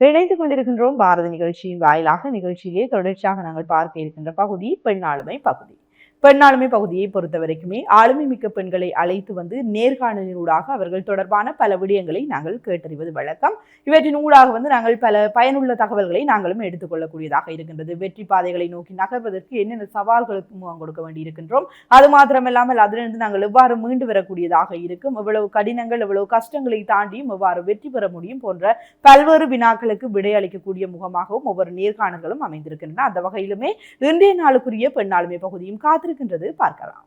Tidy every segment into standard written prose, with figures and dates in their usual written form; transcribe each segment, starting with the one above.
இணைந்து கொண்டிருக்கின்றோம் பாரத நிகழ்ச்சியின் வாயிலாக நிகழ்ச்சியிலே தொடர்ச்சியாக நாங்கள் பார்க்க இருக்கின்ற பகுதி பெண்ணாளுமை பகுதி. பெண்ணாளுமை பகுதியை பொறுத்த வரைக்குமே ஆளுமை மிக்க பெண்களை அழைத்து வந்து நேர்காணலினூடாக அவர்கள் தொடர்பான பல விடயங்களை நாங்கள் கேட்டறிவது வழக்கம். இவற்றின் ஊடாக வந்து நாங்கள் பல பயனுள்ள தகவல்களை நாங்களும் எடுத்துக்கொள்ளக்கூடியதாக இருக்கின்றது. வெற்றி பாதைகளை நோக்கி நகர்வதற்கு என்னென்ன சவால்களுக்கு முகம் கொடுக்க வேண்டி இருக்கின்றோம், அது மாத்திரமில்லாமல் அதிலிருந்து நாங்கள் எவ்வாறு மீண்டு வரக்கூடியதாக இருக்கும், எவ்வளவு கடினங்கள் எவ்வளவு கஷ்டங்களை தாண்டியும் எவ்வாறு வெற்றி பெற முடியும் போன்ற பல்வேறு வினாக்களுக்கு விடையளிக்கக்கூடிய முகமாகவும் ஒவ்வொரு நேர்காணல்களும் அமைந்திருக்கின்றன. அந்த வகையிலுமே இன்றைய நாளுக்குரிய பெண்ணாளுமை பகுதியும் காத்திருக்கின்றது, பார்க்கலாம்.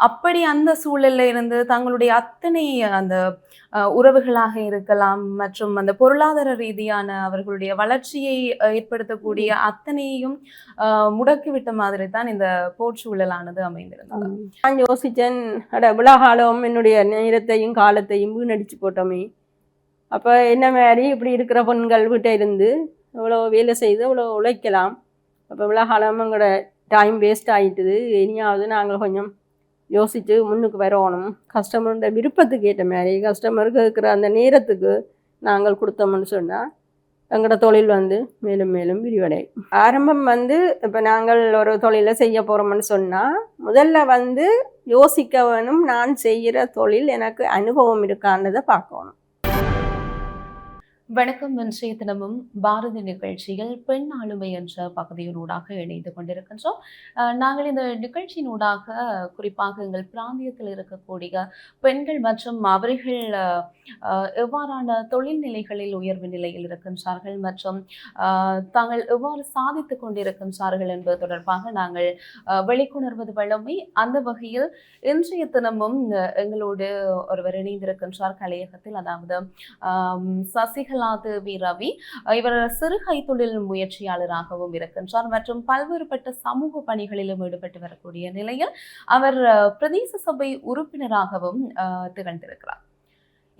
அப்படி அந்த சூழல்ல இருந்து தங்களுடைய அத்தனை அந்த உறவுகளாக இருக்கலாம் மற்றும் அந்த பொருளாதார ரீதியான அவர்களுடைய வளர்ச்சியை ஏற்படுத்தக்கூடிய அத்தனையும் முடக்கிவிட்ட மாதிரி தான் இந்த போர்ச்சூழலானது அமைந்திருந்தது. நான் யோசிச்சேன், விழாகாலம் என்னுடைய நேரத்தையும் காலத்தையும் வீணடிச்சு போட்டோமே. அப்போ என்ன மாதிரி இப்படி இருக்கிற பெண்கள் வீட்டை இருந்து இவ்வளோ வேலை செய்து இவ்வளோ உழைக்கலாம். அப்போ விழாகாலம் எங்களோட டைம் வேஸ்ட் ஆகிட்டுது. இனியாவது நாங்கள் கொஞ்சம் யோசித்து முன்னுக்கு வரணும். கஸ்டமரோட விருப்பத்துக்கு ஏற்ற மாதிரி கஸ்டமருக்கு இருக்கிற அந்த நேரத்துக்கு நாங்கள் கொடுத்தோம்னு சொன்னால் எங்களோட தொழில் வந்து மேலும் மேலும் விரிவடையும். ஆரம்பம் வந்து இப்போ நாங்கள் ஒரு தொழிலை செய்ய போகிறோம்னு சொன்னால் முதல்ல வந்து யோசிக்க வேணும், நான் செய்கிற தொழில் எனக்கு அனுபவம் இருக்கான்றதை பார்க்கணும். வணக்கம். இன்றைய தினமும் பாரதி நிகழ்ச்சியில் பெண் ஆளுமை என்ற பகுதியினூடாக இணைந்து கொண்டிருக்கின்றோம். நாங்கள் இந்த நிகழ்ச்சியினூடாக குறிப்பாக எங்கள் பிராந்தியத்தில் இருக்கக்கூடிய பெண்கள் மற்றும் அவர்கள் எவ்வாறான தொழில் நிலைகளில் உயர்வு நிலையில் இருக்கின்றார்கள் மற்றும் தாங்கள் எவ்வாறு சாதித்து கொண்டிருக்கின்றார்கள் என்பது தொடர்பாக நாங்கள் வெளிக்கொணர்வது வழமை. அந்த வகையில் இன்றைய தினமும் எங்களோடு ஒருவர் இணைந்திருக்கின்றார் கலையகத்தில், அதாவது சசிகலா தேவி ரவி. இவர் சிறு கைத்தொழில் முயற்சியாளராகவும் இருக்கின்றார் மற்றும் பல்வேறுபட்ட சமூக பணிகளிலும் ஈடுபட்டு வரக்கூடிய நிலையில் அவர் பிரதேச சபை உறுப்பினராகவும் திகழ்ந்திருக்கிறார்.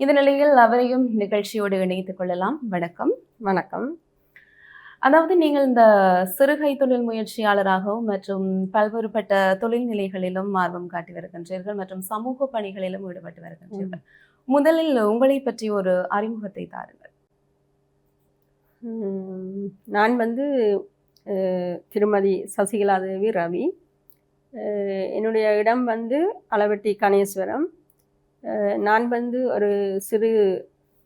இந்த நிலையில் அவரையும் நிகழ்ச்சியோடு இணைத்துக் கொள்ளலாம். வணக்கம். வணக்கம். அதாவது நீங்கள் இந்த சிறு கைத்தொழில் முயற்சியாளராகவும் மற்றும் பல்வேறுபட்ட தொழில் நிலைகளிலும் ஆர்வம் காட்டி வருகின்றீர்கள் மற்றும் சமூக பணிகளிலும் ஈடுபட்டு வருகின்றீர்கள். முதலில் உங்களை பற்றி ஒரு அறிமுகத்தை தாருங்கள். நான் வந்து திருமதி சசிகலா தேவி ரவி. என்னுடைய இடம் வந்து அளவட்டி கணேஸ்வரம். நான் வந்து ஒரு சிறு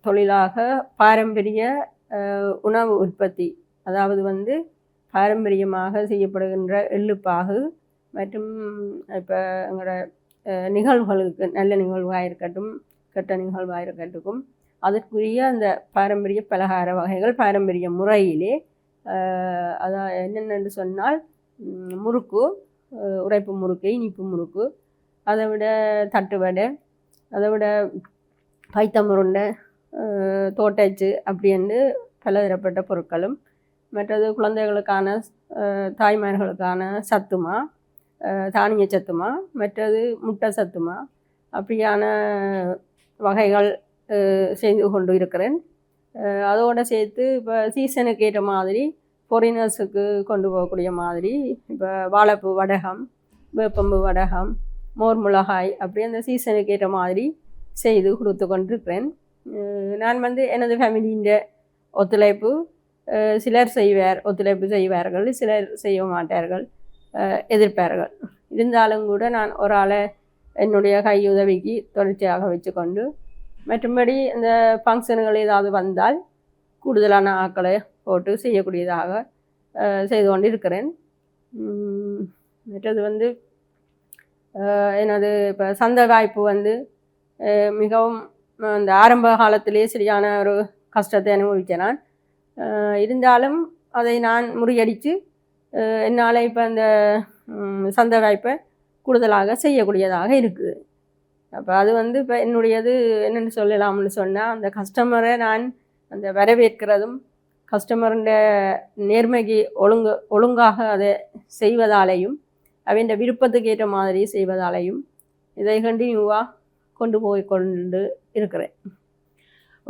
தொழிலாக பாரம்பரிய உணவு உற்பத்தி, அதாவது வந்து பாரம்பரியமாக செய்யப்படுகின்ற எள்ளுப்பாகு மற்றும் இப்போ எங்களோட நிகழ்வுகளுக்கு நல்ல நிகழ்வாக இருக்கட்டும் கெட்ட நிகழ்வாக இருக்கட்டும் அதற்குரிய அந்த பாரம்பரிய பலகார வகைகள் பாரம்பரிய முறையிலே அதான் என்னென்னு சொன்னால் முறுக்கு, உரைப்பு முறுக்கு, இனிப்பு முறுக்கு, அதை விட தட்டு வடை, அதை விட பைத்தமுருண்டை, தோட்டச்சு அப்படின்னு பலதரப்பட்ட பொருட்களும், மற்றது குழந்தைகளுக்கான தாய்மார்களுக்கான சத்துமா, தானிய சத்துமா, மற்றது முட்டை சத்துமா அப்படியான வகைகள் செய்து கொண்டு இருக்கிறேன். அதோடு சேர்த்து இப்போ சீசனுக்கு ஏற்ற மாதிரி ஃபாரினர்ஸுக்கு கொண்டு போகக்கூடிய மாதிரி இப்போ வாழைப்பூ வடகம், வேப்பம்பு வடகம், மோர் மிளகாய் அப்படி அந்த சீசனுக்கு ஏற்ற மாதிரி செய்து கொடுத்து கொண்டிருக்கிறேன். நான் வந்து எனது ஃபேமிலியின் ஒத்துழைப்பு சிலர் ஒத்துழைப்பு செய்வார்கள், சிலர் செய்ய மாட்டார்கள், எதிர்ப்பார்கள். இருந்தாலும் கூட நான் ஒரு ஆளை என்னுடைய கையுதவிக்கு தொடர்ச்சியாக வச்சுக்கொண்டு மற்றபடி இந்த ஃபங்க்ஷனுகள் ஏதாவது வந்தால் கூடுதலான ஆட்களை போட்டு செய்யக்கூடியதாக செய்து கொண்டு இருக்கிறேன். மற்றது வந்து எனது இப்போ சந்தை வாய்ப்பு வந்து மிகவும் அந்த ஆரம்ப காலத்திலே சரியான ஒரு கஷ்டத்தை அனுபவித்தேன் நான். இருந்தாலும் அதை நான் முறியடித்து என்னால் இப்போ அந்த சந்தை வாய்ப்பை கூடுதலாக செய்யக்கூடியதாக இருக்குது. அப்போ அது வந்து இப்போ என்னுடையது என்னென்னு சொல்லலாம்னு சொன்னால் அந்த கஸ்டமரை நான் அந்த வரவேற்கிறதும் கஸ்டமருடைய நேர்மைக்கு ஒழுங்காக அதை செய்வதாலேயும் அவன் விருப்பத்துக்கு ஏற்ற மாதிரி செய்வதாலேயும் இதை கண்டினியூவாக கொண்டு போய் கொண்டு இருக்கிறேன்.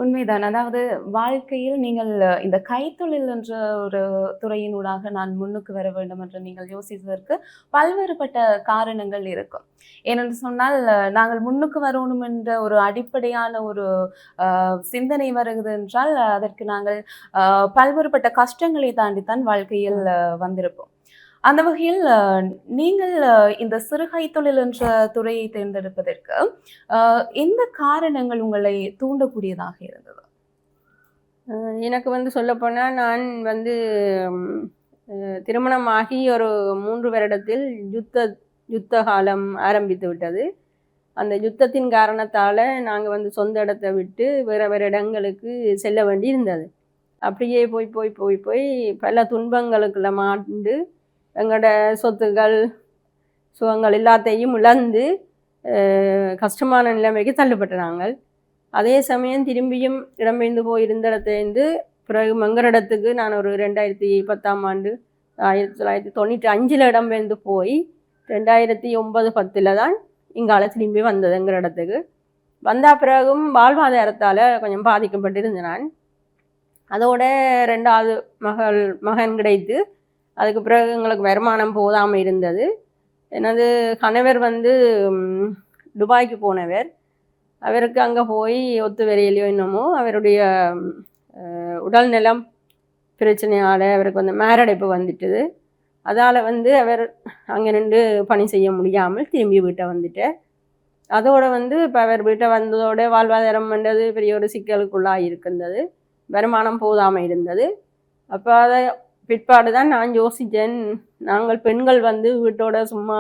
உண்மைதான். அதாவது வாழ்க்கையில் நீங்கள் இந்த கைத்தொழில் என்ற ஒரு துறையினூடாக நான் முன்னுக்கு வர வேண்டும் என்று நீங்கள் யோசித்ததற்கு பல்வேறுபட்ட காரணங்கள் இருக்கும். ஏனென்று சொன்னால், நாங்கள் முன்னுக்கு வரணும் என்ற ஒரு அடிப்படையான ஒரு சிந்தனை வருகிறது என்றால், அதற்கு நாங்கள் பல்வேறுபட்ட கஷ்டங்களை தாண்டித்தான் வாழ்க்கையில் வந்திருப்போம். அந்த வகையில் நீங்கள் இந்த சிறுகை தொழில் என்ற துறையை தேர்ந்தெடுப்பதற்கு எந்த காரணங்கள் உங்களை தூண்டக்கூடியதாக இருந்தது? எனக்கு வந்து சொல்லப்போனால் நான் வந்து திருமணமாகி ஒரு 3 வருடத்தில் யுத்த காலம் ஆரம்பித்து விட்டது. அந்த யுத்தத்தின் காரணத்தால் நாங்கள் வந்து சொந்த இடத்தை விட்டு வேறு வேறு இடங்களுக்கு செல்ல வேண்டி இருந்தது. அப்படியே போய் போய் போய் போய் பல துன்பங்களுக்குள்ள மாண்டு எங்களோட சொத்துக்கள் சுகங்கள் எல்லாத்தையும் இழந்து கஷ்டமான நிலைமைக்கு தள்ளப்பட்ட நாங்கள். அதே சமயம் திரும்பியும் இடம்பெயர்ந்து போயிருந்த இடத்துலேருந்து பிறகு மங்கரிடத்துக்கு நான் ஒரு 2010ஆம் ஆண்டு 1995 இடம்பெயர்ந்து போய் 2009-10 தான் இங்கால திரும்பி வந்தது எங்கள் இடத்துக்கு. வந்த பிறகும் வாழ்வாதாரத்தால் கொஞ்சம் பாதிக்கப்பட்டிருந்தேன் நான். அதோட 2வது மகன் கிடைத்து அதுக்கு பிறகு எங்களுக்கு வருமானம் போதாமல் இருந்தது. எனது கணவர் வந்து துபாய்க்கு போனவர். அவருக்கு அங்கே போய் ஒத்து வரையிலையோ என்னமோ அவருடைய உடல் நலம் பிரச்சனையால் அவருக்கு வந்து மாரடைப்பு வந்துட்டுது. அதால் வந்து அவர் அங்கே நின்று பணி செய்ய முடியாமல் திரும்பி வீட்டை வந்துட்டார். அதோடு வந்து இப்போ அவர் வீட்டை வந்ததோட வாழ்வாதாரம் பண்ணுறது பெரிய ஒரு சிக்கலுக்குள்ளாக இருக்கின்றது. வருமானம் போதாமல் இருந்தது. அப்போ அதை பிற்பாடு தான் நான் யோசித்தேன், நாங்கள் பெண்கள் வந்து வீட்டோட சும்மா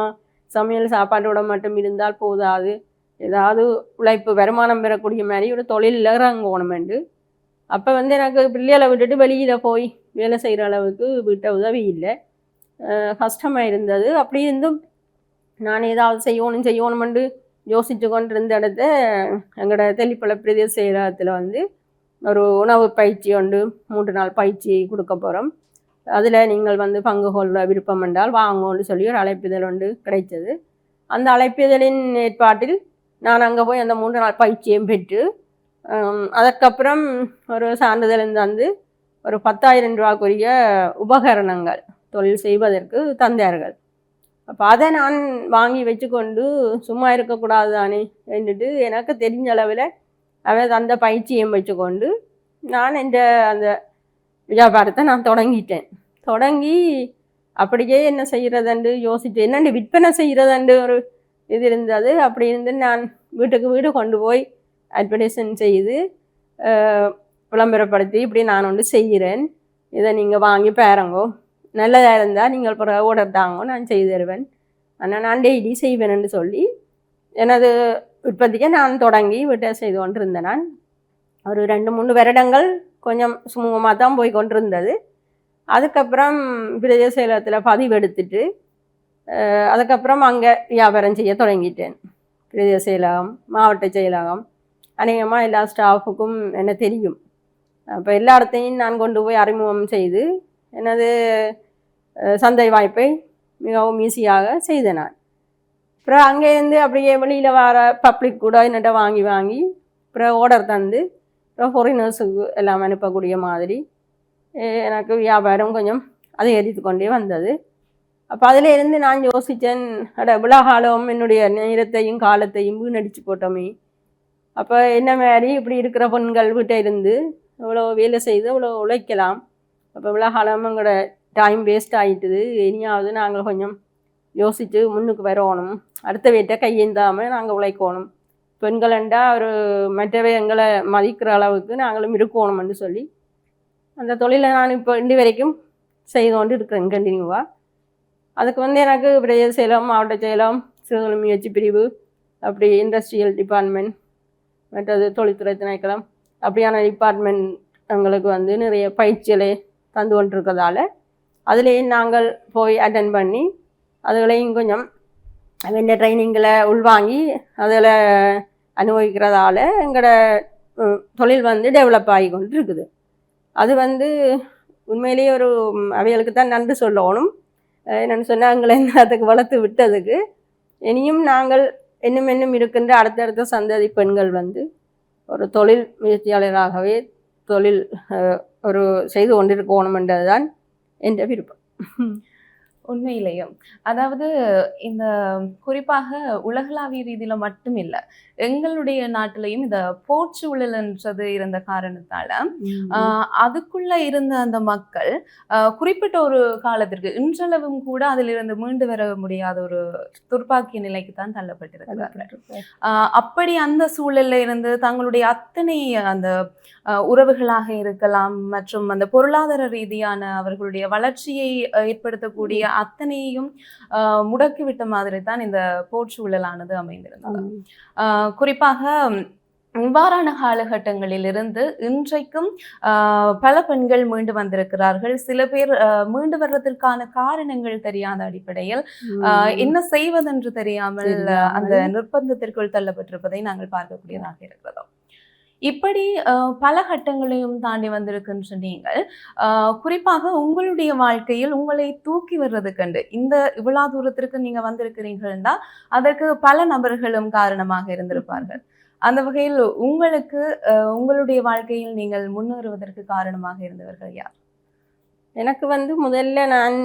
சமையல் சாப்பாட்டோட மட்டும் இருந்தால் போதாது, ஏதாவது உழைப்பு வருமானம் பெறக்கூடிய மாதிரி ஒரு தொழிலில் இறங்கணுமெண்டு. அப்போ வந்து எனக்கு பிள்ளைகளை விட்டுட்டு வெளியில் போய் வேலை செய்கிற அளவுக்கு வீட்டை உதவி இல்லை, கஷ்டமாக இருந்தது. அப்படி இருந்தும் நான் ஏதாவது செய்யணுமெண்டு யோசித்து கொண்டு இருந்த இடத்த எங்களோட தெல்லிப்பளை பிரதேச செயலகத்தில் வந்து ஒரு உணவு பயிற்சி ஒன்று 3 நாள் பயிற்சி கொடுக்க போகிறோம். அதில் நீங்கள் வந்து பங்கு கொள்ள விருப்பம் என்றால் வாங்கன்னு சொல்லி ஒரு அழைப்பிதழ் ஒன்று கிடைத்தது. அந்த அழைப்பிதழின் ஏற்பாட்டில் நான் அங்கே போய் அந்த 3 நாள் பயிற்சியும் பெற்று அதற்கப்புறம் ஒரு சான்றிதழ் வந்து ஒரு 10,000 ரூபாய்க்குரிய உபகரணங்கள் தொழில் செய்வதற்கு தந்தார்கள். அப்போ அதை நான் வாங்கி வச்சுக்கொண்டு சும்மா இருக்கக்கூடாது தானே என்றுட்டு எனக்கு தெரிஞ்ச அளவில் அவர் அந்த பயிற்சியும் வச்சுக்கொண்டு நான் அந்த வியாபாரத்தை நான் தொடங்கி அப்படியே என்ன செய்கிறதுண்டு யோசிச்சு என்னண்டு விற்பனை செய்கிறதுண்டு ஒரு இது இருந்தது. அப்படி இருந்து நான் வீட்டுக்கு வீடு கொண்டு போய் அட்வர்டைஸ்மெண்ட் செய்து விளம்பரப்படுத்தி இப்படி நான் ஒன்று செய்கிறேன், இதை நீங்கள் வாங்கி பாருங்கோ, நல்லதாக இருந்தால் நீங்கள் பிறகு ஆர்டர் தாங்கோ, நான் செய்து தருவேன், ஆனால் நான் டெய்லி செய்வேன்னு சொல்லி எனது உற்பத்தியை நான் தொடங்கி வீட்டை செய்து கொண்டு இருந்தேன். நான் ஒரு 2-3 வருடங்கள் கொஞ்சம் சுமூகமாக தான் போய் கொண்டிருந்தது. அதுக்கப்புறம் பிரதேச செயலகத்தில் பதிவு எடுத்துட்டு அதுக்கப்புறம் அங்கே வியாபாரம் செய்ய தொடங்கிட்டேன். பிரதேச செயலகம், மாவட்ட செயலகம், அநேகமாக எல்லா ஸ்டாஃபுக்கும் என்ன தெரியும். அப்போ எல்லா இடத்தையும் நான் கொண்டு போய் அறிமுகம் செய்து எனது சந்தை வாய்ப்பை மிகவும் ஈஸியாக செய்தேன் நான். அப்புறம் அங்கேருந்து அப்படியே வெளியில் வர பப்ளிக் கூட என்னட்ட வாங்கி அப்புறம் ஆர்டர் தந்து அப்புறம் ஃபாரினர்ஸுக்கு எல்லாம் அனுப்பக்கூடிய மாதிரி எனக்கு வியாபாரம் கொஞ்சம் அதிகரித்து கொண்டே வந்தது. அப்போ அதிலேருந்து நான் யோசித்தேன், இவ்வளோ காலம் என்னுடைய நேரத்தையும் காலத்தையும் வீணடிச்சு போட்டோமே, அப்போ என்ன மாதிரி இப்படி இருக்கிற பெண்கள் வீட்டை இருந்து இவ்வளோ வேலை செய்து இவ்வளோ உழைக்கலாம், அப்போ இவ்வளோ காலம் எங்களோட டைம் வேஸ்ட் ஆகிட்டுது, இனியாவது நாங்கள் கொஞ்சம் யோசித்து முன்னுக்கு வரணும், அடுத்த வீட்டை கையேந்தாமல் நாங்கள் உழைக்கணும், பெண்களண்டா ஒரு மற்றவை எங்களை மதிக்கிற அளவுக்கு நாங்களும் இருக்கணும்னு சொல்லி அந்த தொழிலை நான் இப்போ இன்று வரைக்கும் செய்து கொண்டு இருக்கிறேன் கண்டினியூவாக. அதுக்கு வந்து எனக்கு பிரதேச செயலம், மாவட்ட செயலம், சிறுதொழில் முயற்சி பிரிவு, அப்படி இண்டஸ்ட்ரியல் டிபார்ட்மெண்ட், மற்றது தொழில்துறை திணைக்களம், அப்படியான டிபார்ட்மெண்ட் எங்களுக்கு வந்து நிறைய பயிற்சிகளை தந்து கொண்டிருக்கிறதால அதுலேயும் நாங்கள் போய் அட்டென்ட் பண்ணி அதுகளையும் கொஞ்சம் வேண்டிய ட்ரைனிங்களை உள்வாங்கி அதில் அனுபவிக்கிறதால எங்களோட தொழில் வந்து டெவலப் ஆகி கொண்டு இருக்குது. அது வந்து உண்மையிலேயே ஒரு அவைகளுக்கு தான் நன்றி சொல்லணும். என்னென்னு சொன்னால் எங்களை அதுக்கு வளர்த்து விட்டதுக்கு. இனியும் நாங்கள் இன்னும் இருக்கின்ற அடுத்தடுத்த சந்ததி பெண்கள் வந்து ஒரு தொழில் முயற்சியாளராகவே தொழில் ஒரு செய்து கொண்டிருக்கணுமென்றது தான் என்ற விருப்பம். உண்மையிலேயும் அதாவது இந்த குறிப்பாக உலகளாவிய ரீதியில மட்டும் இல்ல, எங்களுடைய நாட்டிலையும் இந்த போர்ச்சூழல்ன்றது இருந்த காரணத்தால அதுக்குள்ள இருந்த அந்த மக்கள் குறிப்பிட்ட ஒரு காலத்திற்கு இன்றளவும் கூட அதிலிருந்து மீண்டு வர முடியாத ஒரு துர்ப்பாக்கிய நிலைக்கு தான் தள்ளப்பட்டிருக்கிறார்கள். அப்படி அந்த சூழல்ல இருந்து தங்களுடைய அத்தனை அந்த உறவுகளாக இருக்கலாம் மற்றும் அந்த பொருளாதார ரீதியான அவர்களுடைய வளர்ச்சியை ஏற்படுத்தக்கூடிய அத்தனையும் முடக்கிவிட்ட மாதிரி தான் இந்த போர்ச்சூழலானது அமைந்திருந்தது. குறிப்பாக இவ்வாறான காலகட்டங்களில் இருந்து இன்றைக்கும் பல பெண்கள் மீண்டு வந்திருக்கிறார்கள். சில பேர் மீண்டு வர்றதற்கான காரணங்கள் தெரியாத அடிப்படையில் என்ன செய்வதென்று தெரியாமல் அந்த நிர்பந்தத்திற்குள் தள்ளப்பட்டிருப்பதை நாங்கள் பார்க்கக்கூடியதாக இருக்கிறது. இப்படி பல கட்டங்களையும் தாண்டி வந்திருக்கின்ற நீங்கள் குறிப்பாக உங்களுடைய வாழ்க்கையில் உங்களை தூக்கி வர்றது கண்டு இந்த இவ்வளவு தூரத்திற்கு நீங்க வந்திருக்கிறீர்கள்னா அதற்கு பல நபர்களும் காரணமாக இருந்திருப்பார்கள். அந்த வகையில் உங்களுக்கு உங்களுடைய வாழ்க்கையில் நீங்கள் முன்னேறுவதற்கு காரணமாக இருந்தவர்கள் யார்? எனக்கு முதல்ல நான்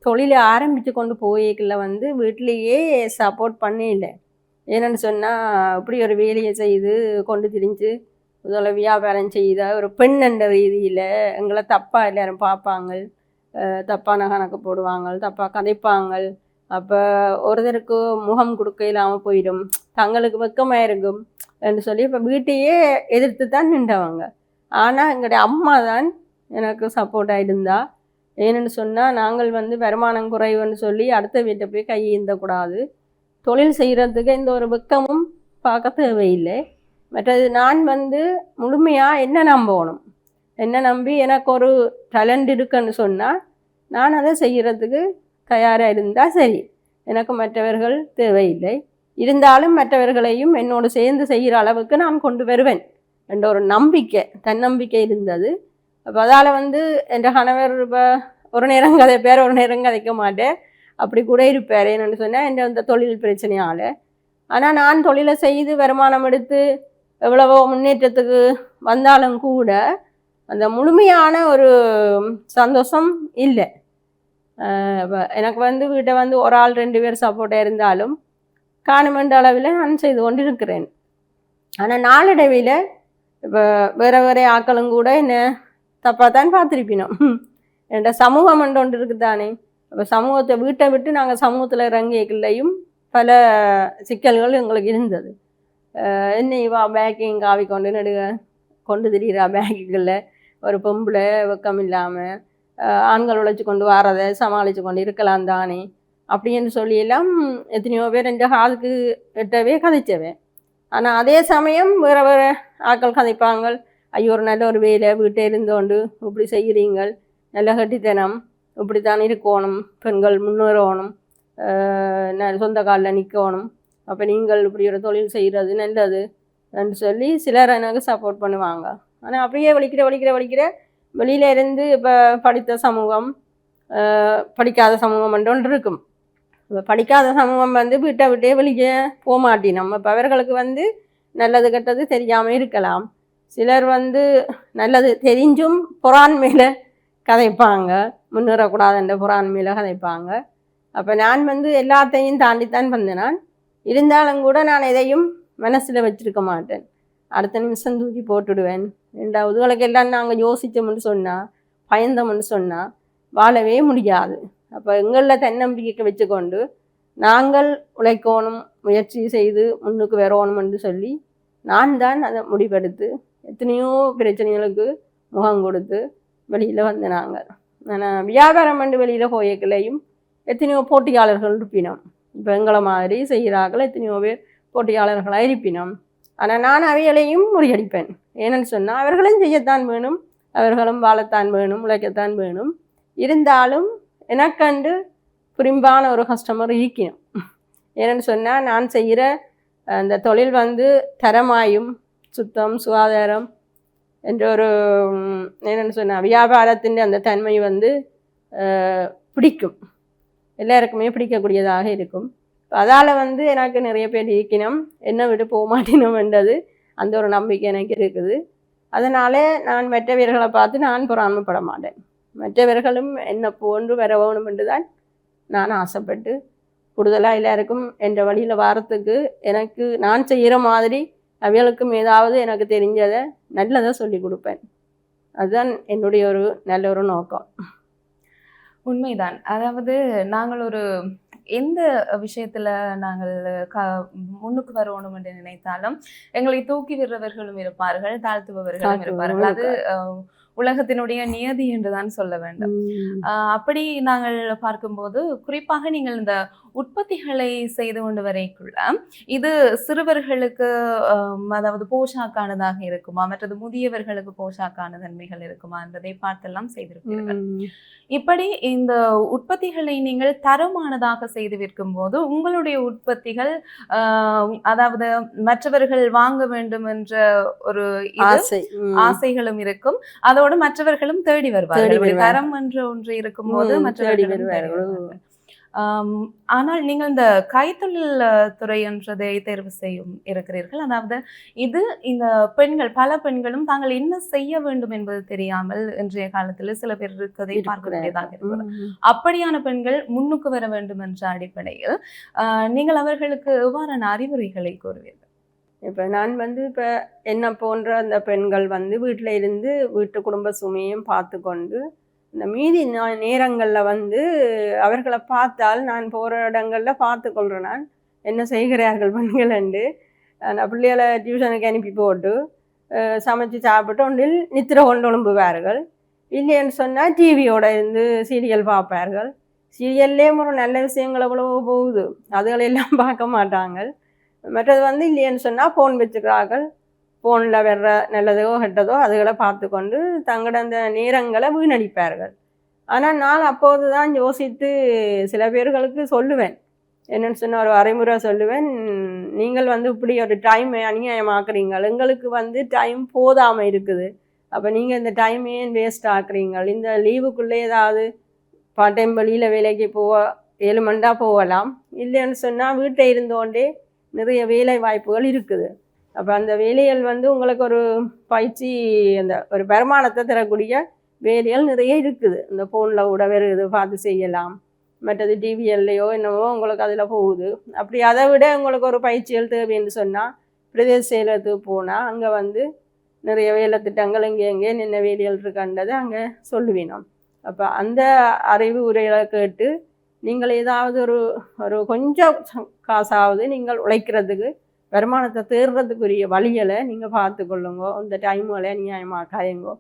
தொழிலை ஆரம்பித்து கொண்டு போய்க்கல வீட்டிலேயே சப்போர்ட் பண்ணல. ஏன்னு சொன்னால் இப்படி ஒரு வேலையை செய்து கொண்டு திரிஞ்சு முதல்ல வியாபாரம் செய்த ஒரு பெண் என்ற ரீதியில் எங்களை தப்பாக எல்லாரும் பார்ப்பாங்க, தப்பான கணக்கு போடுவாங்க, தப்பாக கதைப்பாங்க. அப்போ ஒருத்தருக்கு முகம் கொடுக்க இல்லாமல் போயிடும், தங்களுக்கு வெக்கமாக இருக்கும் என்று சொல்லி இப்போ வீட்டையே எதிர்த்து தான் நின்றவங்க. ஆனால் எங்களுடைய அம்மா தான் எனக்கு சப்போர்ட்டாக இருந்தா. ஏன்னு சொன்னால் நாங்கள் வருமானம் குறைவுன்னு சொல்லி அடுத்த வீட்டை போய் கையேந்தக்கூடாது, தொழில் செய்கிறதுக்கு எந்த ஒரு வெக்கமும் பார்க்க தேவையில்லை. மற்றது நான் முழுமையாக என்ன நம்பணும், என்ன நம்பி எனக்கு ஒரு டேலண்ட் இருக்குன்னு சொன்னால் நான் அதை செய்கிறதுக்கு தயாராக இருந்தால் சரி, எனக்கு மற்றவர்கள் தேவையில்லை. இருந்தாலும் மற்றவர்களையும் என்னோடு சேர்ந்து செய்கிற அளவுக்கு நான் கொண்டு வருவேன் என்ற ஒரு நம்பிக்கை, தன்னம்பிக்கை இருந்தது. அப்போ அதால் என் கணவர் இப்போ ஒரு நேரம் கதைப்பார், ஒரு நேரம் கதைக்க மாட்டேன், அப்படி கூட இருப்பார். என்னென்னு சொன்னால் என் அந்த தொழில் பிரச்சனையால். ஆனால் நான் தொழிலை செய்து வருமானம் எடுத்து எவ்வளவோ முன்னேற்றத்துக்கு வந்தாலும் கூட அந்த முழுமையான ஒரு சந்தோஷம் இல்லை. எனக்கு வீட்டை ஒரு ஆள் 2 பேர் சப்போர்ட்டாக இருந்தாலும் காணுமென்ற அளவில் நான் செய்து கொண்டு இருக்கிறேன். ஆனால் நாளடைவில் இப்போ வேறு ஆக்களும் கூட என்ன தப்பாக தான் பார்த்துருப்பினோம். என்ற சமூகம் ஒன்று இருக்குது தானே. அப்போ சமூகத்தை வீட்டை விட்டு நாங்கள் சமூகத்தில் இறங்கியக்குள்ளையும் பல சிக்கல்கள் எங்களுக்கு இருந்தது. என்ன இவா பேக்கிங் காவி கொண்டு திரிகிறா பேக்குகளில், ஒரு பொம்பளை வெக்கம் இல்லாமல் ஆண்கள் உழைச்சி கொண்டு வரதை சமாளித்து கொண்டு இருக்கலாம் தானே அப்படின்னு சொல்லியெல்லாம் எத்தனையோ பேர் என்ற காதுக்கு எட்டவே கதைச்சவேன். ஆனால் அதே சமயம் வேறு ஆட்கள் கதைப்பாங்க, ஐயோ ஒரு நல்ல ஒரு வேலை வீட்டை இருந்தோண்டு இப்படி செய்கிறீங்க, நல்ல கட்டித்தனம், இப்படித்தான் இருக்கணும், பெண்கள் முன்னேறணும், சொந்த காலில் நிற்கணும், அப்போ நீங்கள் இப்படி ஒரு தொழில் செய்கிறது நல்லது என்று சொல்லி சிலர் எனக்கு சப்போர்ட் பண்ணுவாங்க. ஆனால் அப்படியே வலிக்கிற வெளியில இருந்து இப்போ படித்த சமூகம் படிக்காத சமூகம் ஒன்று இருக்கும். இப்போ படிக்காத சமூகம் வீட்டை விட்டே வெளியே போக மாட்டினோம். இப்போ அவர்களுக்கு நல்லது கெட்டது தெரியாமல் இருக்கலாம். சிலர் நல்லது தெரிஞ்சும் பொறாண்மையில் கதைப்பாங்க, முன்னேறக்கூடாதுன்ற பொறாண்மையில் கதைப்பாங்க. அப்போ நான் எல்லாத்தையும் தாண்டித்தான் நான். இருந்தாலும் கூட நான் எதையும் மனசில் வச்சுருக்க மாட்டேன், அடுத்த நிமிஷம் தூக்கி போட்டுடுவேன். ரெண்டாவதுகளுக்கு எல்லாம் நாங்கள் யோசித்தோம்னு சொன்னால், பயந்தோம்னு சொன்னால் வாழவே முடியாது. அப்போ எங்களில் தன்னம்பிக்கை வச்சுக்கொண்டு நாங்கள் உழைக்கணும், முயற்சி செய்து முன்னுக்கு வரணும்னு சொல்லி நான் தான் அதை முடிவெடுத்து எத்தனையோ பிரச்சனைகளுக்கு முகம் கொடுத்து வெளியில் நாங்கள். ஆனால் வியாபாரம் வெளியில் போயக்கலையும் எத்தனையோ போட்டியாளர்கள் இருப்பினோம். இப்போ எங்களை மாதிரி செய்கிறார்கள் எத்தனையோ பேர் போட்டியாளர்களாக இருப்பினோம். ஆனால் நான் அவைகளையும் முறியடிப்பேன். ஏன்னு சொன்னால் அவர்களும் செய்யத்தான் வேணும், அவர்களும் வாழத்தான் வேணும், உழைக்கத்தான் வேணும். இருந்தாலும் எனக்கண்டு புரிம்பான ஒரு கஸ்டமர் இருக்கணும். ஏன்னு சொன்னால் நான் செய்கிற அந்த தொழில் தரமாயும் சுத்தம் சுகாதாரம் என்ற ஒரு என்னென்னு சொன்னால் வியாபாரத்தின் அந்த தன்மை பிடிக்கும், எல்லாருக்குமே பிடிக்கக்கூடியதாக இருக்கும். அதால் எனக்கு நிறைய பேர் இருக்கணும், என்ன விட்டு போக மாட்டினோம் என்றது அந்த ஒரு நம்பிக்கை எனக்கு இருக்குது. அதனாலே நான் மற்றவர்களை பார்த்து நான் பொறாமைப்பட மாட்டேன். மற்றவர்களும் என்ன போன்று வர வேணும் என்று தான் நான் ஆசைப்பட்டு கூடுதலாக எல்லாருக்கும் என்ற வழியில் வாரத்துக்கு எனக்கு நான் செய்கிற மாதிரி அவைகளுக்கும் ஏதாவது எனக்கு தெரிஞ்சதை நல்லதை சொல்லி கொடுப்பேன். அதுதான் என்னுடைய ஒரு நல்ல ஒரு நோக்கம். உண்மைதான். அதாவது நாங்கள் ஒரு எந்த விஷயத்துல நாங்கள் முன்னுக்கு வரணும் என்று நினைத்தாலும் எங்களை தூக்கி விடுறவர்களும் இருப்பார்கள், தாழ்த்துபவர்களும் இருப்பார்கள். அது உலகத்தினுடைய நியதி என்றுதான் சொல்ல வேண்டும். அப்படி நாங்கள் பார்க்கும்போது குறிப்பாக நீங்கள் இந்த உற்பத்திகளை செய்து கொண்டு வரைக்குள்ள இது சிறுவர்களுக்கு அதாவது போஷாக்கானதாக இருக்குமா, மற்றது முதியவர்களுக்கு போஷாக்கான தன்மைகள் இருக்குமா என்பதை பார்த்தெல்லாம் செய்திருப்பீர்கள். இப்படி இந்த உற்பத்திகளை நீங்கள் தரமானதாக செய்து விற்கும் போது உங்களுடைய உற்பத்திகள் அதாவது மற்றவர்கள் வாங்க வேண்டும் என்ற ஒரு ஆசைகளும் இருக்கும், அதோடு மற்றவர்களும் தேடி வருவார்கள். தரம் என்ற ஒன்று இருக்கும் போது மற்றவர்கள். ஆனால் நீங்கள் இந்த கைத்தொழில் துறை என்றதை தேர்வு செய்யும் இருக்கிறீர்கள். அதாவது இது இந்த பெண்கள் பல பெண்களும் தாங்கள் என்ன செய்ய வேண்டும் என்பது தெரியாமல் இன்றைய காலத்தில் சில பேர் இருக்கதை பார்க்கக்கூடியதாக இருக்கிறது. அப்படியான பெண்கள் முன்னுக்கு வர வேண்டும் என்ற அடிப்படையில் நீங்கள் அவர்களுக்கு எவ்வாறான அறிவுரைகளை கூறுவீர்கள்? இப்போ நான் இப்போ என்ன போன்ற அந்த பெண்கள் வீட்டில் இருந்து வீட்டு குடும்ப சுமையும் பார்த்து கொண்டு இந்த மீதி நேரங்களில் அவர்களை பார்த்தால் நான் போகிற இடங்களில் பார்த்து கொள்கிறேன். நான் என்ன செய்கிறார்கள் பெண்கள் என்று நான் பிள்ளைகளை டியூஷனுக்கு அனுப்பி போட்டு சமைச்சு சாப்பிட்டு ஒன்றில் நித்திர கொண்டு எழும்புவார்கள். இல்லைன்னு சொன்னால் டிவியோட இருந்து சீரியல் பார்ப்பார்கள். சீரியல்லேயும் ஒரு நல்ல விஷயங்கள் எவ்வளவோ போகுது, அதுகளெல்லாம் பார்க்க மாட்டாங்க. மற்றது இல்லைன்னு சொன்னால் ஃபோன் வச்சுக்கிறார்கள். ஃபோனில் வர்ற நல்லதோ கெட்டதோ அதுகளை பார்த்து கொண்டு தங்களோட அந்த நேரங்களை வீணடிப்பார்கள். ஆனால் நான் அப்போது தான் யோசித்து சில பேர்களுக்கு சொல்லுவேன். என்னென்னு சொன்னால் ஒரு அரைமுறை சொல்லுவேன், நீங்கள் இப்படி ஒரு டைம் அநியாயமாக்குறீங்க, எங்களுக்கு டைம் போதாமல் இருக்குது. அப்போ நீங்கள் இந்த டைம் ஏன் வேஸ்ட் ஆக்குறீங்க? இந்த லீவுக்குள்ளே ஏதாவது பார்ட் டைம் வெளியில் வேலைக்கு 7 மணிடா போகலாம். இல்லைன்னு சொன்னால் வீட்டை இருந்தோண்டே நிறைய வேலை வாய்ப்புகள் இருக்குது. அப்போ அந்த வேலைகள் உங்களுக்கு ஒரு பயிற்சி, அந்த ஒரு வருமானத்தை தரக்கூடிய வேலைகள் நிறைய இருக்குது. இந்த ஃபோனில் கூட வேறு இது பார்த்து செய்யலாம், மற்றது டிவிஎல்லையோ என்னவோ உங்களுக்கு அதில் போகுது. அப்படி அதை விட உங்களுக்கு ஒரு பயிற்சிகள் தேவைன்னு சொன்னால் பிரதேச செயலகத்துக்கு போனால் அங்கே நிறைய வேலை திட்டங்கள் எங்கே என்ன வேலைகள் இருக்கின்றதை அங்கே சொல்லுவீனோம். அப்போ அந்த அறிவு உரைகளை கேட்டு நீங்கள் ஏதாவது ஒரு கொஞ்சம் காசாவது நீங்கள் உழைக்கிறதுக்கு வருமானத்தை தேடுறதுக்குரிய வழிகளை நீங்கள் பார்த்து கொள்ளுங்க. இந்த டைமுகளை நியாயமாக்காயங்கோ.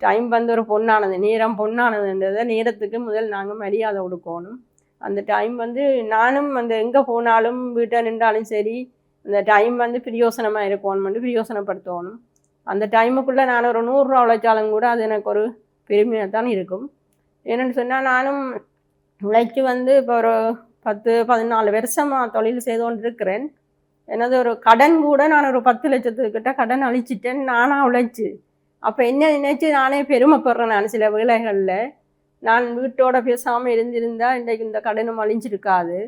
டைம் ஒரு பொண்ணானது, நேரம் பொண்ணானதுன்றதை நேரத்துக்கு முதல் நாங்கள் மரியாதை கொடுக்கணும். அந்த டைம் நானும் எங்கே போனாலும் வீட்டை நின்றாலும் சரி அந்த டைம் பிரயோசனமாக இருக்கணும், பிரயோசனப்படுத்தணும். அந்த டைமுக்குள்ளே நான் ஒரு 100 ரூபா உழைச்சாலும் கூட அது எனக்கு ஒரு பெருமையாக தான் இருக்கும். என்னென்னு சொன்னால் நானும் உழைச்சி இப்போ ஒரு 10-14 வருஷமாக தொழில் செய்து கொண்டு இருக்கிறேன். எனது ஒரு கடன் கூட நான் ஒரு 10 லட்சத்துக்கிட்ட கடன் அழிச்சிட்டேன் நானாக உழைச்சி. அப்போ என்ன நினைச்சு நானே பெருமைப்படுறேன். நான் சில வேலைகளில் நான் வீட்டோட பேசாமல் இருந்திருந்தால் இன்றைக்கு இந்த கடனும் அழிஞ்சிருக்காது.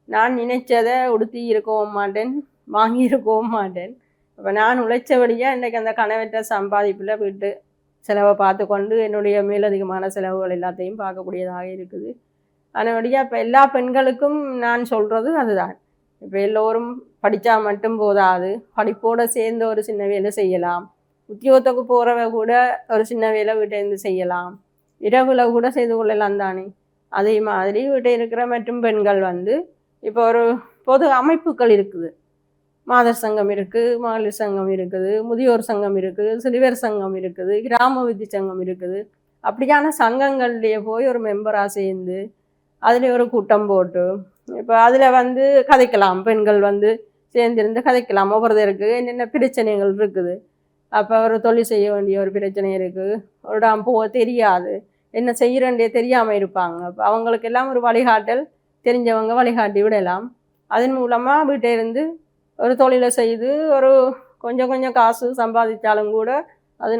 நான் நினைச்சதை உடுத்தி இருக்கவும் மாட்டேன், வாங்கி இருக்கவும் மாட்டேன். அப்போ நான் உழைச்சபடியாக இன்றைக்கு அந்த கணவற்ற சம்பாதிப்பில் வீட்டு செலவை பார்த்து கொண்டு என்னுடைய மேலதிகமான செலவுகள் எல்லாத்தையும் பார்க்கக்கூடியதாக இருக்குது. அதனுடைய இப்போ எல்லா பெண்களுக்கும் நான் சொல்கிறது அதுதான். இப்போ எல்லோரும் படித்தா மட்டும் போதாது, படிப்போடு சேர்ந்து ஒரு சின்ன வேலை செய்யலாம். உத்தியோகத்துக்கு போகிறவ கூட ஒரு சின்ன வேலை வீட்டிலேருந்து செய்யலாம், இரவுல கூட செய்து கொள்ளலாம் தானே. அதே மாதிரி வீட்டில் இருக்கிற மற்றும் பெண்கள் இப்போ ஒரு பொது அமைப்புகள் இருக்குது. மாதர் சங்கம் இருக்குது, மகளிர் சங்கம் இருக்குது, முதியோர் சங்கம் இருக்குது, சிறுவர் சங்கம் இருக்குது, கிராம விதி சங்கம் இருக்குது. அப்படியான சங்கங்கள்லேயே போய் ஒரு மெம்பராக சேர்ந்து அதில் ஒரு கூட்டம் போட்டு இப்போ அதில் கதைக்கலாம். பெண்கள் சேர்ந்திருந்து கதைக்கலாம். ஒவ்வொருத்தருக்கு என்னென்ன பிரச்சனைகள் இருக்குது. அப்போ ஒரு தொழில் செய்ய வேண்டிய ஒரு பிரச்சனை இருக்குது, ஒரு இடம் போக தெரியாது, என்ன செய்கிறேன்றே தெரியாமல் இருப்பாங்க. அப்போ அவங்களுக்கெல்லாம் ஒரு வழிகாட்டல் தெரிஞ்சவங்க வழிகாட்டி விடலாம். அதன் மூலமாக வீட்டை இருந்து ஒரு தொழிலை செய்து ஒரு கொஞ்சம் காசு சம்பாதிச்சாலும் கூட அது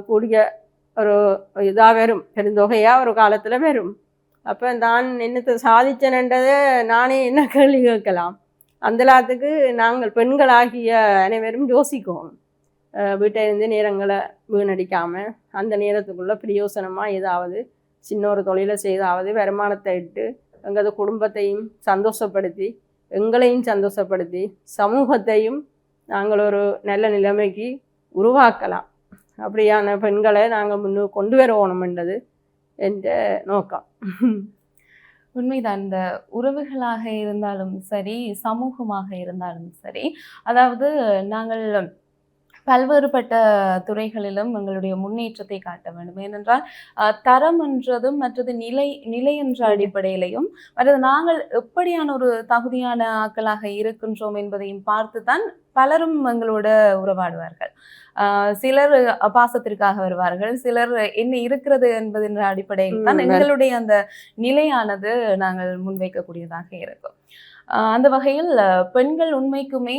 கூடிய ஒரு இதாக வரும், பெருந்தொகையாக ஒரு காலத்தில் வரும். அப்போ நான் என்னத்தை சாதிச்சேன்ன்றதை நானே என்ன கேள்வி கேட்கலாம். அந்த எல்லாத்துக்கு நாங்கள் பெண்களாகிய அனைவரும் யோசிக்கணும். வீட்டை இருந்து நேரங்களை வீணடிக்காமல் அந்த நேரத்துக்குள்ளே பிரயோசனமாக ஏதாவது சின்ன ஒரு தொழிலை செய்தாவது வருமானத்தை இட்டு எங்களது குடும்பத்தையும் சந்தோஷப்படுத்தி எங்களையும் சந்தோஷப்படுத்தி சமூகத்தையும் நாங்கள் ஒரு நல்ல நிலைமைக்கு உருவாக்கலாம். அப்படியான பெண்களை நாங்கள் முன்னுக்கு கொண்டு வரணும்ன்றது என்ற நோக்கம். உண்மைதான். இந்த உறவுகளாக இருந்தாலும் சரி, சமூகமாக இருந்தாலும் சரி, அதாவது நாங்கள் பல்வேறுபட்ட துறைகளிலும் எங்களுடைய முன்னேற்றத்தை காட்ட வேண்டும். ஏனென்றால் தரம் என்றதும் மற்றது நிலை என்ற அடிப்படையிலையும் மற்றது நாங்கள் எப்படியான ஒரு தகுதியான ஆட்களாக இருக்கின்றோம் என்பதையும் பார்த்துதான் பலரும் எங்களோட உறவாடுவார்கள். சிலர் பாசத்திற்காக வருவார்கள், சிலர் என்ன இருக்கிறது என்பதென்ற அடிப்படையில் தான் எங்களுடைய அந்த நிலையானது நாங்கள் முன்வைக்கக்கூடியதாக இருக்கும். அந்த வகையில் பெண்கள் உண்மைக்குமே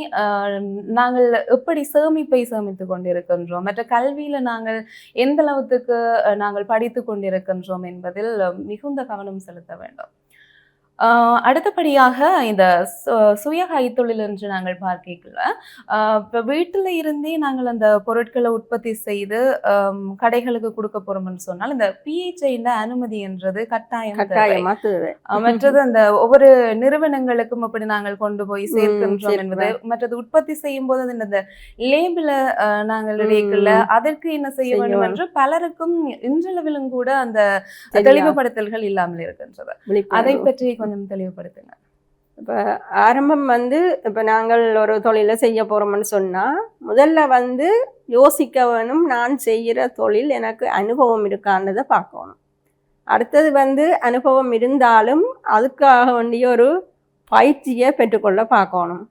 நாங்கள் எப்படி சேமிப்பை சேமித்து கொண்டிருக்கின்றோம், மற்ற கல்வியில நாங்கள் எந்த அளவுக்கு நாங்கள் படித்து கொண்டிருக்கின்றோம் என்பதில் மிகுந்த கவனம் செலுத்த வேண்டும். அடுத்தபடியாக இந்த சுய கைத்தொழில் என்று நாங்கள் பார்க்கல, இப்போ வீட்டில் இருந்தே நாங்கள் அந்த பொருட்களை உற்பத்தி செய்து கடைகளுக்கு கொடுக்க போறோம்னு சொன்னால் இந்த PHI அனுமதி என்றது கட்டாயம். மற்றது அந்த ஒவ்வொரு நிறுவனங்களுக்கும் அப்படி நாங்கள் கொண்டு போய் சேர்க்கின்றோம் என்பது, மற்றது உற்பத்தி செய்யும் போது இந்த லேபிள நாங்கள் இடையில அதற்கு என்ன செய்ய வேண்டும் என்று பலருக்கும் இன்றளவிலும் கூட அந்த தெளிவுபடுத்தல்கள் இல்லாமல் இருக்கின்றது. அதை பற்றி கொஞ்சம் தெளிவுபடுத்துங்க. இப்போ ஆரம்பம் இப்போ நாங்கள் ஒரு தொழிலை செய்ய போகிறோம்னு சொன்னால் முதல்ல யோசிக்க வேணும், நான் செய்கிற தொழில் எனக்கு அனுபவம் இருக்கான்றதை பார்க்கணும். அடுத்தது அனுபவம் இருந்தாலும் அதுக்காக வேண்டிய ஒரு பயிற்சியை பெற்றுக்கொள்ள பார்க்கணும்.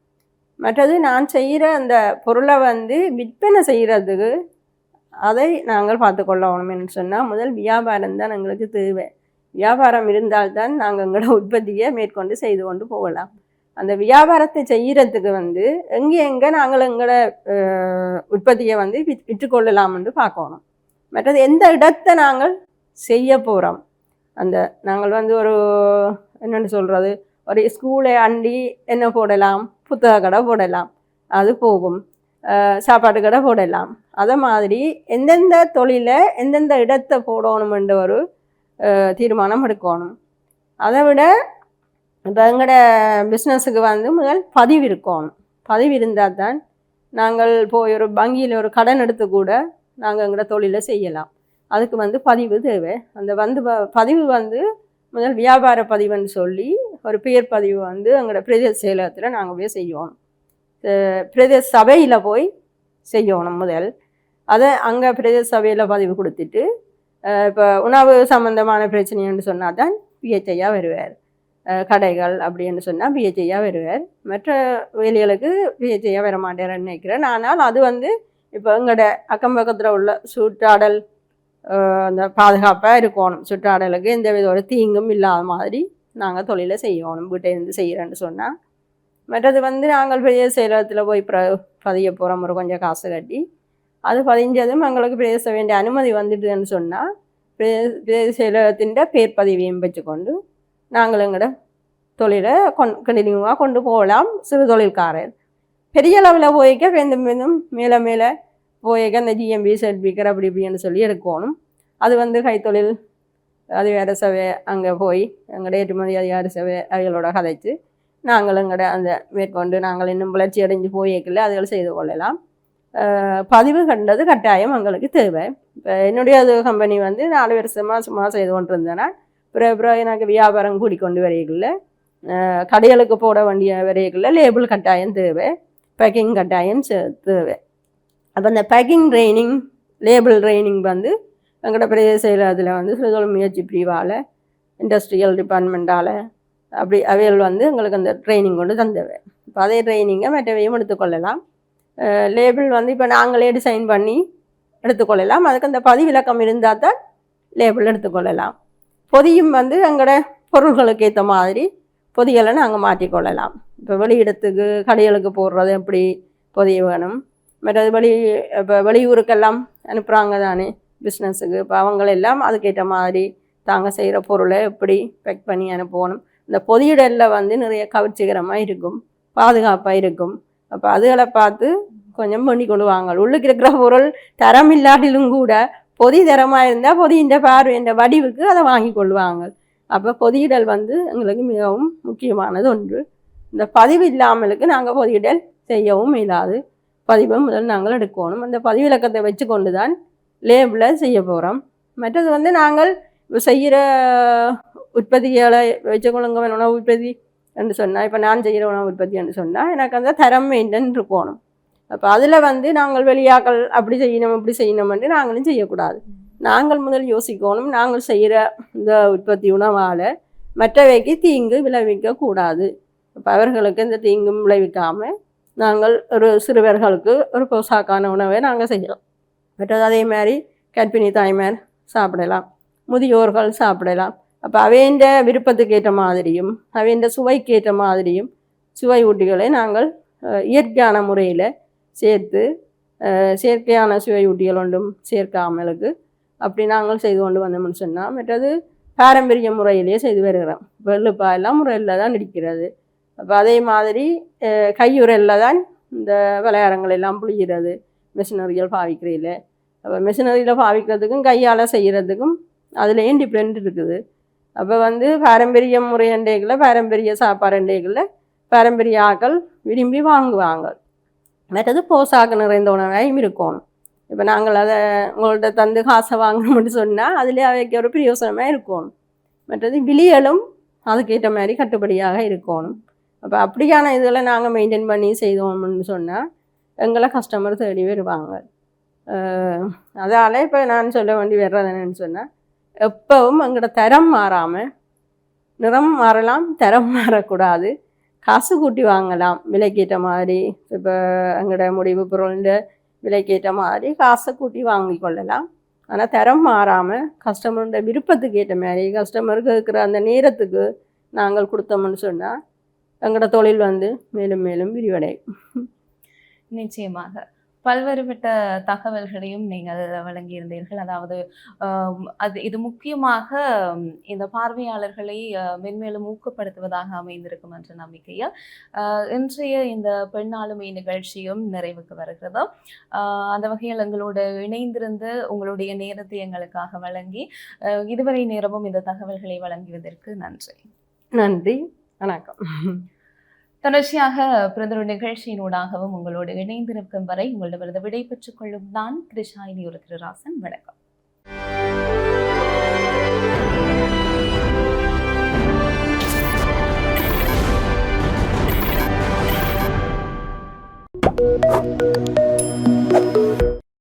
மற்றது நான் செய்கிற அந்த பொருளை விற்பனை செய்கிறதுக்கு அதை நாங்கள் பார்த்துக்கொள்ளணும்னு சொன்னால் முதல் வியாபாரம் தான் எங்களுக்கு தேவை. வியாபாரம் இருந்தால்தான் நாங்கள் எங்களோட உற்பத்தியை மேற்கொண்டு செய்து கொண்டு போகலாம். அந்த வியாபாரத்தை செய்கிறதுக்கு எங்கே நாங்கள் எங்களோட உற்பத்தியை விற்றுக்கொள்ளலாம்னு பார்க்கணும். மற்றது எந்த இடத்தை நாங்கள் செய்ய போகிறோம், அந்த நாங்கள் ஒரு என்னென்னு சொல்கிறது, ஒரு ஸ்கூலை அண்டி என்ன போடலாம், புத்தக கடை போடலாம், அது போகும். சாப்பாட்டு கடை போடலாம். அதை மாதிரி எந்தெந்த தொழிலை எந்தெந்த இடத்தை போடணுமென்ற ஒரு தீர்மானம் எடுக்கணும். அதை விட இப்போ எங்களோட பிஸ்னஸுக்கு முதல் பதிவு இருக்கணும். பதிவு இருந்தால் தான் நாங்கள் போய் ஒரு வங்கியில் ஒரு கடன் எடுத்து கூட நாங்கள் எங்களோட தொழிலை செய்யலாம். அதுக்கு பதிவு தேவை. அந்த பதிவு முதல் வியாபார பதிவுன்னு சொல்லி ஒரு பெயர் பதிவு எங்களோட பிரதேச செயலகத்தில் நாங்கள் போய் செய்யணும். பிரதேச சபையில் போய் செய்யணும் முதல். அதை அங்கே பிரதேச சபையில் பதிவு கொடுத்துட்டு இப்போ உணவு சம்பந்தமான பிரச்சனைன்னு சொன்னால் தான் PHI வருவார். கடைகள் அப்படின்னு சொன்னால் PHI வருவார். மற்ற வேலைகளுக்கு PHI வர மாட்டேன்னு நினைக்கிறேன். ஆனால் அது இப்போ எங்களோட அக்கம் பக்கத்தில் உள்ள சுற்றாடல் அந்த பாதுகாப்பாக இருக்கணும். சுற்றாடலுக்கு எந்த வித ஒரு தீங்கும் இல்லாத மாதிரி நாங்கள் தொழிலை செய்யணும். வீட்டை இருந்து செய்கிறேன்னு சொன்னால். மற்றது நாங்கள் பெரிய செயலகத்தில் போய் பதிய போகிறோம், ஒரு கொஞ்சம் காசு கட்டி. அது பதிஞ்சதும் எங்களுக்கு பிரதேச வேண்டிய அனுமதி வந்துட்டுதுன்னு சொன்னால் பிரதேச செயலகத்தின் பேர் பதிவையும் வச்சுக்கொண்டு நாங்கள் எங்களோட தொழிலை கண்டினியூவாக கொண்டு போகலாம். சிறு தொழில்காரர் பெரிய அளவில் போய்க்க வேந்தும் மேலே மேலே போய்க்க அந்த GMB சர்டிஃபிகேட் அப்படி இப்படின்னு சொல்லி எடுக்கணும். அது கைத்தொழில் அதிகார சபை அங்கே போய் எங்களோட ஏற்றுமதி அதிகார சபை அவைகளோட கதைச்சு நாங்கள் எங்களோட அந்த மேற்கொண்டு நாங்கள் இன்னும் வளர்ச்சி அடைஞ்சு போய்க்கல அதுகள் செய்து கொள்ளலாம். பதிவு கண்டது கட்டாயம் எங்களுக்கு தேவை. இப்போ என்னுடைய அது கம்பெனி 4 வருஷமாக சும்மா செய்து கொண்டு இருந்தேன்னா அப்புறம் எனக்கு வியாபாரம் கூடிக்கொண்டு வரையில கடைகளுக்கு போட வேண்டிய வரையில லேபிள் கட்டாயம் தேவை, பேக்கிங் கட்டாயம் தேவை. அப்போ அந்த பேக்கிங் ட்ரைனிங், லேபிள் ட்ரைனிங் எங்களோட பிரதேச செயலகத்தில் சுதொழில் முயற்சி பிரிவால், இண்டஸ்ட்ரியல் டிபார்ட்மெண்ட்டால் அப்படி அவைகள் எங்களுக்கு அந்த ட்ரைனிங் கொண்டு தந்தவை. இப்போ அதே ட்ரைனிங்கை மற்றவையும் எடுத்துக்கொள்ளலாம். லேபிள் இப்போ நாங்களே டிசைன் பண்ணி எடுத்துக்கொள்ளலாம். அதுக்கு அந்த பதிவிலக்கம் இருந்தால் தான் லேபிள் எடுத்துக்கொள்ளலாம். பொதியும் எங்களோட பொருள்களுக்கு ஏற்ற மாதிரி பொதிகளை நாங்கள் மாற்றிக்கொள்ளலாம். இப்போ வெளியிடத்துக்கு கடைகளுக்கு போடுறது எப்படி பொதிய வேணும், மற்றது இப்போ வெளியூருக்கெல்லாம் அனுப்புகிறாங்க தானே பிஸ்னஸுக்கு. இப்போ அவங்களெல்லாம் அதுக்கேற்ற மாதிரி தாங்க செய்கிற பொருளை எப்படி பேக் பண்ணி அனுப்பணும். இந்த பொதியிடலில் நிறைய கவர்ச்சிகரமாக இருக்கும், பாதுகாப்பாக இருக்கும். அப்போ அதுகளை பார்த்து கொஞ்சம் பண்ணி கொள்வாங்க. உள்ளுக்கு இருக்கிற பொருள் தரம் இல்லாட்டிலும் கூட பொதி தரமாக இருந்தால் பொதியின் பார்வையின் வடிவுக்கு அதை வாங்கி கொள்வாங்க. அப்போ பொதியிடல் வந்து எங்களுக்கு மிகவும் முக்கியமானது ஒன்று. இந்த பதிவு இல்லாமலுக்கு நாங்கள் பொதியிடல் செய்யவும் இயலாது. பதிவை முதல் நாங்கள் எடுக்கணும். அந்த பதிவிலக்கத்தை வச்சு கொண்டு தான் லேபிளை செய்ய போகிறோம். மற்றது வந்து நாங்கள் செய்கிற உற்பத்திகளை வச்சுக்கொள்ளுங்க. உணவு உற்பத்தி என்று சொன்னால், இப்போ நான் செய்கிற உணவு உற்பத்தி என்று சொன்னால் எனக்கு அந்த தரம் மெயின்டைன் இருக்கணும். அப்போ அதில் வந்து நாங்கள் வெளியாக்கள் அப்படி செய்யணும் இப்படி செய்யணும் என்று நாங்களும் செய்யக்கூடாது. நாங்கள் முதல் யோசிக்கணும். நாங்கள் செய்கிற இந்த உற்பத்தி உணவால் மற்றவைக்கு தீங்கு விளைவிக்கக்கூடாது. அப்போ அவர்களுக்கு இந்த தீங்கும் விளைவிக்காமல் நாங்கள் ஒரு சிறுவர்களுக்கு ஒரு போசாக்கான உணவை நாங்கள் செய்யலாம். மற்றது அதே மாதிரி கர்ப்பிணி தாய்மார் சாப்பிடலாம், முதியோர்கள் சாப்பிடலாம். அப்போ அவைண்ட விருப்பத்துக்கு ஏற்ற மாதிரியும் அவைண்ட சுவைக்கு ஏற்ற மாதிரியும் சுவை ஊட்டிகளை நாங்கள் இயற்கையான முறையில் சேர்த்து செயற்கையான சுவை ஊட்டிகள் ஒன்றும் சேர்க்காமலுக்கு அப்படி நாங்கள் செய்து கொண்டு வந்தோம்னு சொன்னால், மற்றது பாரம்பரிய முறையிலேயே செய்து வருகிறோம். வெள்ளுப்பா எல்லாம் முறையில் தான் இருக்கிறது. அப்போ அதே மாதிரி கையுறையில் தான் இந்த விளையாடங்கள் எல்லாம் புளிகிறது மிஷினரிகள் பாவிக்கிறதில்ல. அப்போ மிஷினரியில் பாவிக்கிறதுக்கும் கையால் செய்கிறதுக்கும் அதுலேயும் டிஃப்ரெண்ட் இருக்குது. அப்போ வந்து பாரம்பரிய முறையண்டைகளில் பாரம்பரிய சாப்பாடுண்டைகளில் பாரம்பரிய ஆக்கள் விரும்பி வாங்குவாங்க. மற்றது போசாக்கு நிறைந்த உணவாயும் இருக்கணும். இப்போ நாங்கள் அதை உங்கள்கிட்ட தந்து காசை வாங்கணும்னு சொன்னால் அதில் அவைக்கு ஒரு பிரயோசனமாக இருக்கணும். மற்றது விலைகளும் அதுக்கேற்ற மாதிரி கட்டுப்படியாக இருக்கணும். அப்போ அப்படியான இதில் நாங்கள் மெயின்டைன் பண்ணி செய்தோம்னு சொன்னால் எங்களை கஸ்டமர் தேடி வருவாங்க. அதால் இப்போ நான் சொல்ல வேண்டி வர்றது என்னன்னு சொன்னால், எப்பவும் எங்களோட தரம் மாறாமல், நிறம் மாறலாம், தரம் மாறக்கூடாது. காசு கூட்டி வாங்கலாம் விலைக்கேற்ற மாதிரி. இப்போ எங்களோட முடிவு பொருள் விலைக்கேற்ற மாதிரி காசை கூட்டி வாங்கி கொள்ளலாம். ஆனால் தரம் மாறாமல் கஸ்டமரோட விருப்பத்துக்கு ஏற்ற மாதிரி கஸ்டமருக்கு இருக்கிற அந்த நேரத்துக்கு நாங்கள் கொடுத்தோம்னு சொன்னால் எங்களோட தொழில் வந்து மேலும் மேலும் விரிவடையும். நிச்சயமாக பல்வேறுபட்ட தகவல்களையும் நீங்கள் வழங்கியிருந்தீர்கள். அதாவது இது முக்கியமாக இந்த பார்வையாளர்களை மென்மேலும் ஊக்கப்படுத்துவதாக அமைந்திருக்கும் என்ற நம்பிக்கையில் இன்றைய இந்த பெண் ஆளுமை நிகழ்ச்சியும் நிறைவுக்கு வருகிறது. அந்த வகையில் எங்களோட இணைந்திருந்து உங்களுடைய நேரத்தை எங்களுக்காக வழங்கி இதுவரை நேரமும் இந்த தகவல்களை வழங்கியதற்கு நன்றி. நன்றி, வணக்கம். தொடர்ச்சியாக பிரதம நிகழ்ச்சியினூடாகவும் உங்களோடு இணைந்திருக்கும் வரை உங்களிடமிருந்து விடை பெற்றுக் கொள்ளும் நான் கிருஷாயினி ஒரு திருராசன். வணக்கம்.